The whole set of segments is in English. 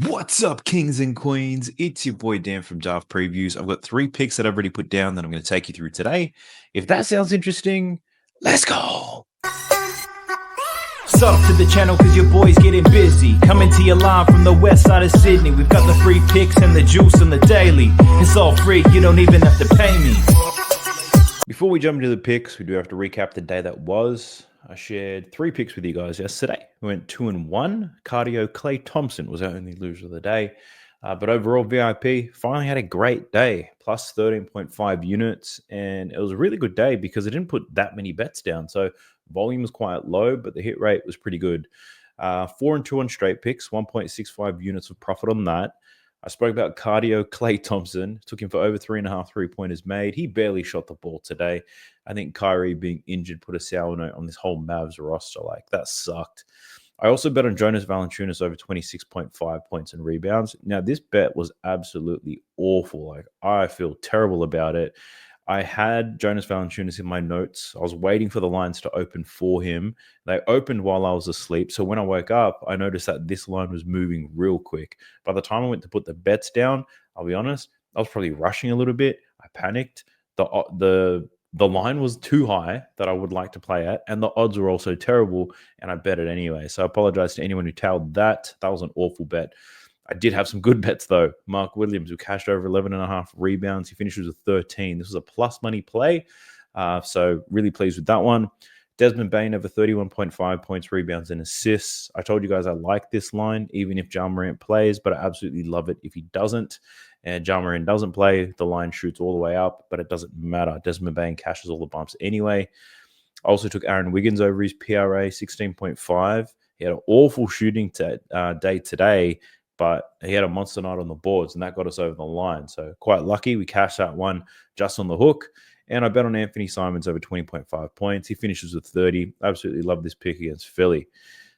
What's up, kings and queens? It's your boy Dan from Draft Previews. I've got 3 picks that I've already put down that I'm going to take you through today. If that sounds interesting, let's go. Sub to the channel cause your boy's getting busy. Coming to your line from the west side of Sydney. We've got the free picks and the juice on the daily. It's all free, you don't even have to pay me. Before we jump into the picks, we do have to recap the day that was. I shared 3 picks with you guys yesterday. We went 2-1. Cardio Clay Thompson was our only loser of the day. But overall, VIP finally had a great day, plus 13.5 units. And it was a really good day because I didn't put that many bets down. So volume was quite low, but the hit rate was pretty good. 4-2 on straight picks, 1.65 units of profit on that. I spoke about Cardio Clay Thompson. Took him for over 3.5 3-pointers made. He barely shot the ball today. I think Kyrie being injured put a sour note on this whole Mavs roster. Like, that sucked. I also bet on Jonas Valanciunas over 26.5 points and rebounds. Now, this bet was absolutely awful. Like, I feel terrible about it. I had Jonas Valanciunas in my notes. I was waiting for the lines to open for him. They opened while I was asleep. So when I woke up, I noticed that this line was moving real quick. By the time I went to put the bets down, I'll be honest, I was probably rushing a little bit. I panicked. The line was too high that I would like to play at, and the odds were also terrible, and I bet it anyway. So I apologize to anyone who tailed that. That was an awful bet. I did have some good bets, though. Mark Williams, who cashed over 11.5 rebounds. He finishes with 13. This was a plus money play, so really pleased with that one. Desmond Bane over 31.5 points, rebounds, and assists. I told you guys I like this line, even if Ja Morant plays, but I absolutely love it if he doesn't. And Ja Morant doesn't play, the line shoots all the way up, but it doesn't matter. Desmond Bane cashes all the bumps anyway. I also took Aaron Wiggins over his PRA, 16.5. He had an awful shooting day today, but he had a monster night on the boards, and that got us over the line. So quite lucky. We cashed that one just on the hook. And I bet on Anthony Simons over 20.5 points. He finishes with 30. Absolutely love this pick against Philly.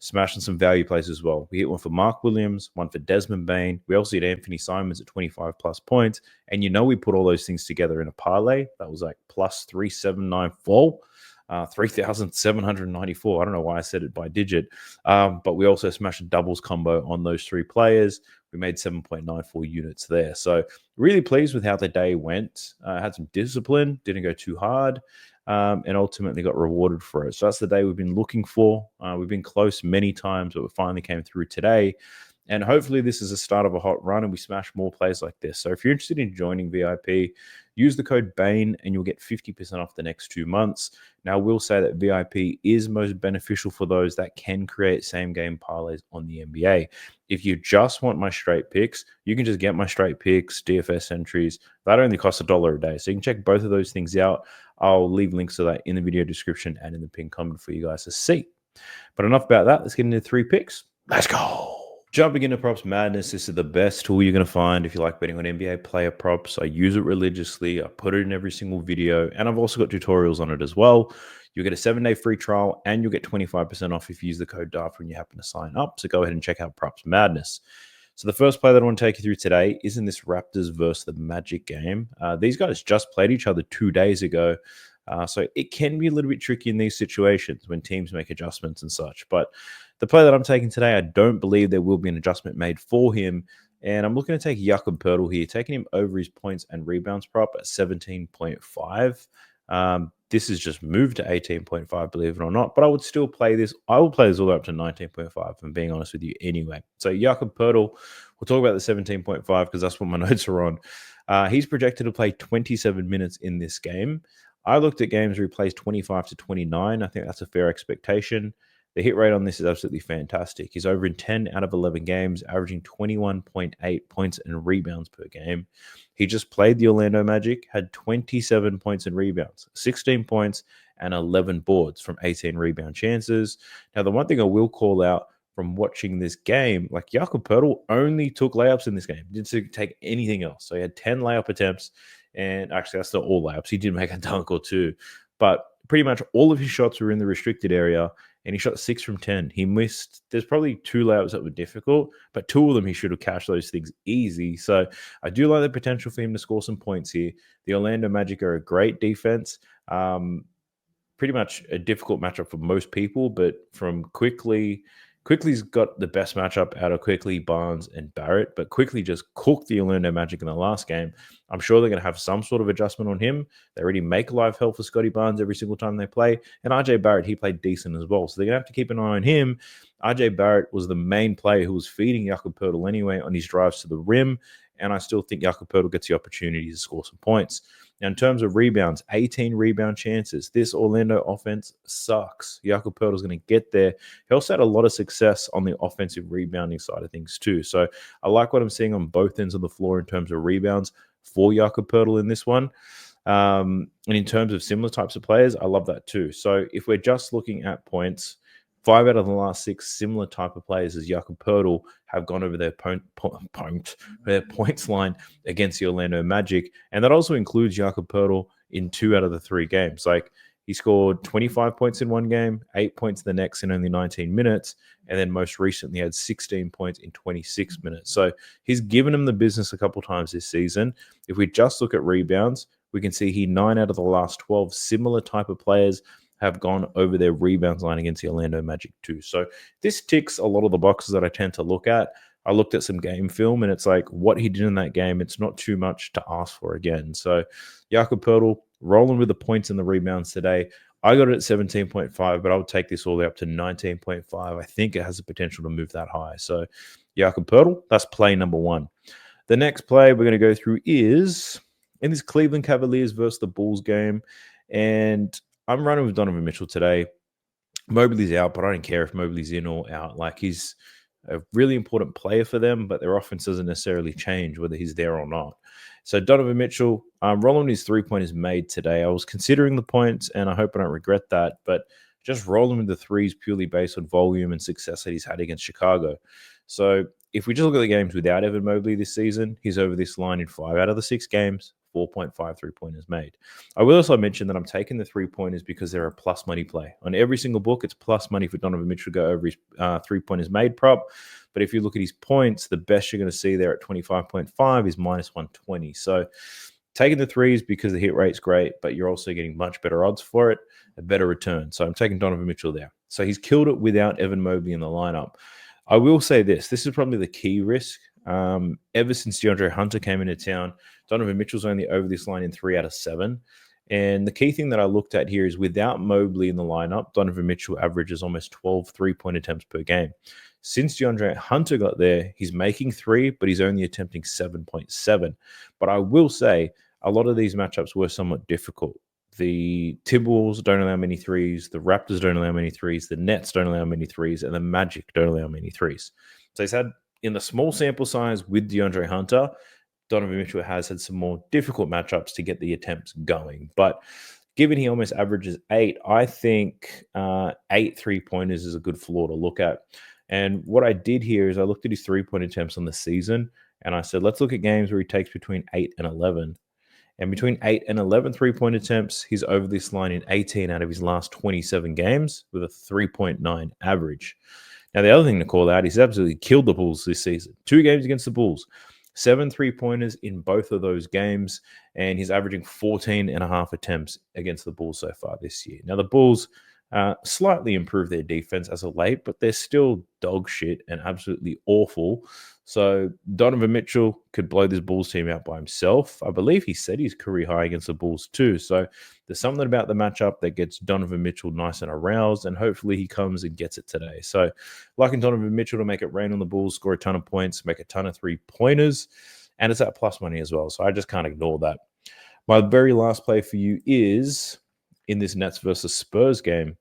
Smashing some value plays as well. We hit one for Mark Williams, one for Desmond Bane. We also hit Anthony Simons at 25 plus points. And we put all those things together in a parlay. That was like plus 3794. 3,794. I don't know why I said it by digit. But we also smashed a doubles combo on those 3 players. We made 7.94 units there. So really pleased with how the day went. Had some discipline, didn't go too hard, and ultimately got rewarded for it. So that's the day we've been looking for. We've been close many times, but we finally came through today. And hopefully this is the start of a hot run and we smash more plays like this. So if you're interested in joining VIP, use the code BANE and you'll get 50% off the next 2 months. Now, I will say that VIP is most beneficial for those that can create same-game parlays on the NBA. If you just want my straight picks, you can just get my straight picks, DFS entries. That only costs $1 a day. So you can check both of those things out. I'll leave links to that in the video description and in the pinned comment for you guys to see. But enough about that. Let's get into 3 picks. Let's go. Jumping into props madness, this is the best tool you're going to find if you like betting on NBA player props. I use it religiously. I put it in every single video, and I've also got tutorials on it as well. You'll get a 7-day free trial, and you'll get 25% off if you use the code DART when you happen to sign up. So go ahead and check out Props Madness. So the first play that I want to take you through today is in this Raptors versus the Magic game. These guys just played each other 2 days ago. So it can be a little bit tricky in these situations when teams make adjustments and such. But the play that I'm taking today, I don't believe there will be an adjustment made for him. And I'm looking to take Jakob Poeltl here, taking him over his points and rebounds prop at 17.5. This has just moved to 18.5, believe it or not. But I would still play this. I will play this all the way up to 19.5, if I'm being honest with you anyway. So Jakob Poeltl, we'll talk about the 17.5 because that's what my notes are on. He's projected to play 27 minutes in this game. I looked at games where he plays 25 to 29. I think that's a fair expectation. The hit rate on this is absolutely fantastic. He's over in 10 out of 11 games, averaging 21.8 points and rebounds per game. He just played the Orlando Magic, had 27 points and rebounds, 16 points and 11 boards from 18 rebound chances. Now, the one thing I will call out from watching this game, like Jakob Poeltl only took layups in this game. Didn't take anything else. So he had 10 layup attempts. And actually, that's not all layups. He did make a dunk or 2. But pretty much all of his shots were in the restricted area. And he shot 6 from 10. He missed, there's probably 2 layups that were difficult. But 2 of them, he should have cashed those things easy. So I do like the potential for him to score some points here. The Orlando Magic are a great defense. Pretty much a difficult matchup for most people. But from quickly Quickly's got the best matchup out of Quickly, Barnes, and Barrett, but Quickly just cooked the Orlando Magic in the last game. I'm sure they're going to have some sort of adjustment on him. They already make life hell for Scotty Barnes every single time they play. And RJ Barrett, he played decent as well. So they're going to have to keep an eye on him. RJ Barrett was the main player who was feeding Jakob Poeltl anyway on his drives to the rim. And I still think Jakob Poeltl gets the opportunity to score some points. Now, in terms of rebounds, 18 rebound chances. This Orlando offense sucks. Jakob Poeltl is going to get there. He also had a lot of success on the offensive rebounding side of things too. So I like what I'm seeing on both ends of the floor in terms of rebounds for Jakob Poeltl in this one. And in terms of similar types of players, I love that too. So if we're just looking at points, 5 out of the last 6 similar type of players as Jakob Poeltl have gone over their points line against the Orlando Magic. And that also includes Jakob Poeltl in 2 out of the 3 games. Like, he scored 25 points in one game, 8 points the next in only 19 minutes, and then most recently had 16 points in 26 minutes. So he's given him the business a couple times this season. If we just look at rebounds, we can see 9 out of the last 12 similar type of players have gone over their rebounds line against the Orlando Magic too. So this ticks a lot of the boxes that I tend to look at. I looked at some game film, and it's like what he did in that game, it's not too much to ask for again. So Jakob Poeltl rolling with the points and the rebounds today. I got it at 17.5, but I would take this all the way up to 19.5. I think it has the potential to move that high. So Jakob Poeltl, that's play number 1. The next play we're going to go through is in this Cleveland Cavaliers versus the Bulls game. And I'm running with Donovan Mitchell today. Mobley's out, but I don't care if Mobley's in or out. Like, he's a really important player for them, but their offense doesn't necessarily change whether he's there or not. So Donovan Mitchell, rolling his 3-pointers made today. I was considering the points, and I hope I don't regret that, but just rolling with the threes purely based on volume and success that he's had against Chicago. So if we just look at the games without Evan Mobley this season, he's over this line in 5 out of the 6 games. 4.5 3-pointers made. I will also mention that I'm taking the 3-pointers because they're a plus money play. On every single book, it's plus money for Donovan Mitchell to go over his 3-pointers made prop. But if you look at his points, the best you're going to see there at 25.5 is minus 120. So taking the threes because the hit rate's great, but you're also getting much better odds for it, a better return. So I'm taking Donovan Mitchell there. So he's killed it without Evan Mobley in the lineup. I will say this is probably the key risk. Ever since DeAndre Hunter came into town, Donovan Mitchell's only over this line in 3 out of 7. And the key thing that I looked at here is without Mobley in the lineup, Donovan Mitchell averages almost 12 3-point attempts per game. Since DeAndre Hunter got there, he's making 3, but he's only attempting 7.7. But I will say a lot of these matchups were somewhat difficult. The Timberwolves don't allow many threes. The Raptors don't allow many threes. The Nets don't allow many threes. And the Magic don't allow many threes. So he's had, in the small sample size with DeAndre Hunter, Donovan Mitchell has had some more difficult matchups to get the attempts going. But given he almost averages 8, I think 8 3-pointers is a good floor to look at. And what I did here is I looked at his 3-point attempts on the season, and I said, let's look at games where he takes between 8 and 11. And between 8 and 11 3-point attempts, he's over this line in 18 out of his last 27 games with a 3.9 average. Now, the other thing to call out, he's absolutely killed the Bulls this season. 2 games against the Bulls, 7 3-pointers in both of those games, and he's averaging 14.5 attempts against the Bulls so far this year. Now, the Bulls slightly improved their defense as of late, but they're still dog shit and absolutely awful. So Donovan Mitchell could blow this Bulls team out by himself. I believe he said his career high against the Bulls too. So there's something about the matchup that gets Donovan Mitchell nice and aroused, and hopefully he comes and gets it today. So liking Donovan Mitchell to make it rain on the Bulls, score a ton of points, make a ton of 3-pointers, and it's at plus money as well. So I just can't ignore that. My very last play for you is in this Nets versus Spurs game.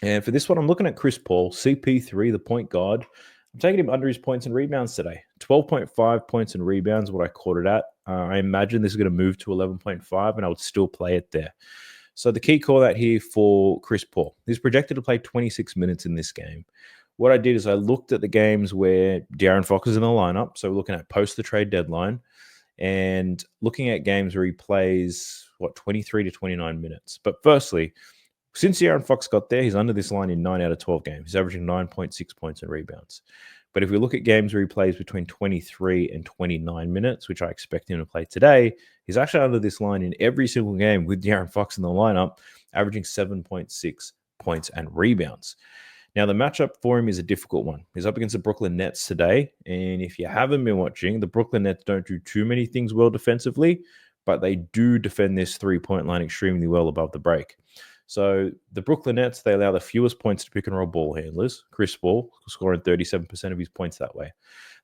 And for this one, I'm looking at Chris Paul, CP3, the point guard. I'm taking him under his points and rebounds today. 12.5 points and rebounds, what I caught it at. I imagine this is going to move to 11.5, and I would still play it there. So the key call out here for Chris Paul, he's projected to play 26 minutes in this game. What I did is I looked at the games where De'Aaron Fox is in the lineup. So we're looking at post the trade deadline and looking at games where he plays, 23 to 29 minutes. But firstly, since De'Aaron Fox got there, he's under this line in 9 out of 12 games. He's averaging 9.6 points and rebounds. But if we look at games where he plays between 23 and 29 minutes, which I expect him to play today, he's actually under this line in every single game with De'Aaron Fox in the lineup, averaging 7.6 points and rebounds. Now, the matchup for him is a difficult one. He's up against the Brooklyn Nets today. And if you haven't been watching, the Brooklyn Nets don't do too many things well defensively, but they do defend this three-point line extremely well above the break. So the Brooklyn Nets, they allow the fewest points to pick and roll ball handlers. Chris Paul scoring 37% of his points that way.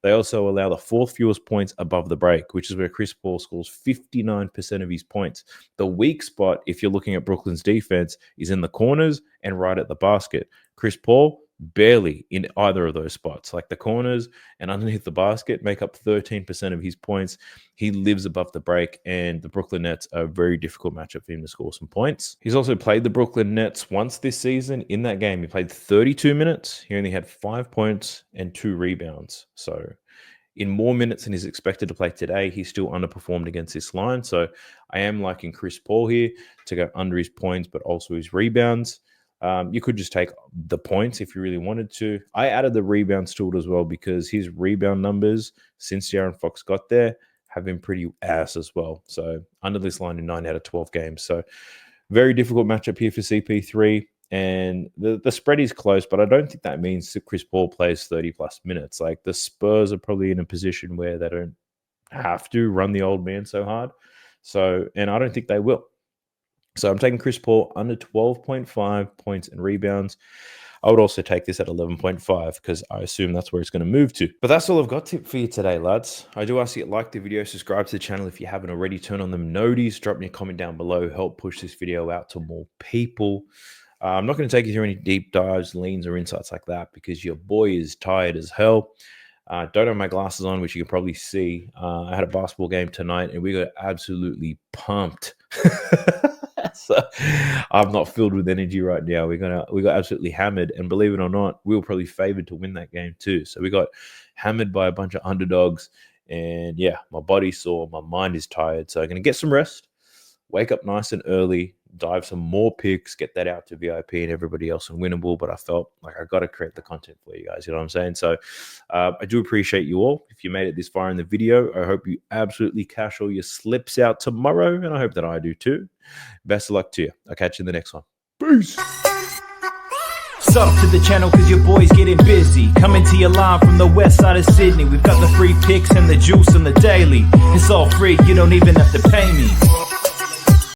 They also allow the fourth fewest points above the break, which is where Chris Paul scores 59% of his points. The weak spot, if you're looking at Brooklyn's defense, is in the corners and right at the basket. Chris Paul, barely in either of those spots. Like the corners and underneath the basket make up 13% of his points. He lives above the break, and the Brooklyn Nets are a very difficult matchup for him to score some points. He's also played the Brooklyn Nets once this season. In that game, he played 32 minutes. He only had 5 points and 2 rebounds. So in more minutes than he's expected to play today, he still underperformed against this line. So I am liking Chris Paul here to go under his points, but also his rebounds. You could just take the points if you really wanted to. I added the rebounds to it as well because his rebound numbers since De'Aaron Fox got there have been pretty ass as well. So under this line in 9 out of 12 games. So very difficult matchup here for CP3. And the spread is close, but I don't think that means that Chris Paul plays 30-plus minutes. Like the Spurs are probably in a position where they don't have to run the old man so hard. So, and I don't think they will. So I'm taking Chris Paul under 12.5 points and rebounds. I would also take this at 11.5 because I assume that's where it's going to move to. But that's all I've got for you today, lads. I do ask you to like the video, subscribe to the channel if you haven't already, turn on them noties, drop me a comment down below, help push this video out to more people. I'm not going to take you through any deep dives, leans, or insights like that because your boy is tired as hell. Don't have my glasses on, which you can probably see. I had a basketball game tonight, and we got absolutely pumped. So I'm not filled with energy right now. We got absolutely hammered, and believe it or not, we were probably favored to win that game too. So we got hammered by a bunch of underdogs, and yeah, my body's sore, my mind is tired. So I'm going to get some rest, wake up nice and early, dive some more picks, get that out to VIP and everybody else on Winnable. But I felt like I got to create the content for you guys. You know what I'm saying? So I do appreciate you all. If you made it this far in the video, I hope you absolutely cash all your slips out tomorrow. And I hope that I do too. Best of luck to you. I'll catch you in the next one. Peace. Sub to the channel cause your boy's getting busy. Coming to your line from the west side of Sydney. We've got the free picks and the juice on the daily. It's all free, you don't even have to pay me.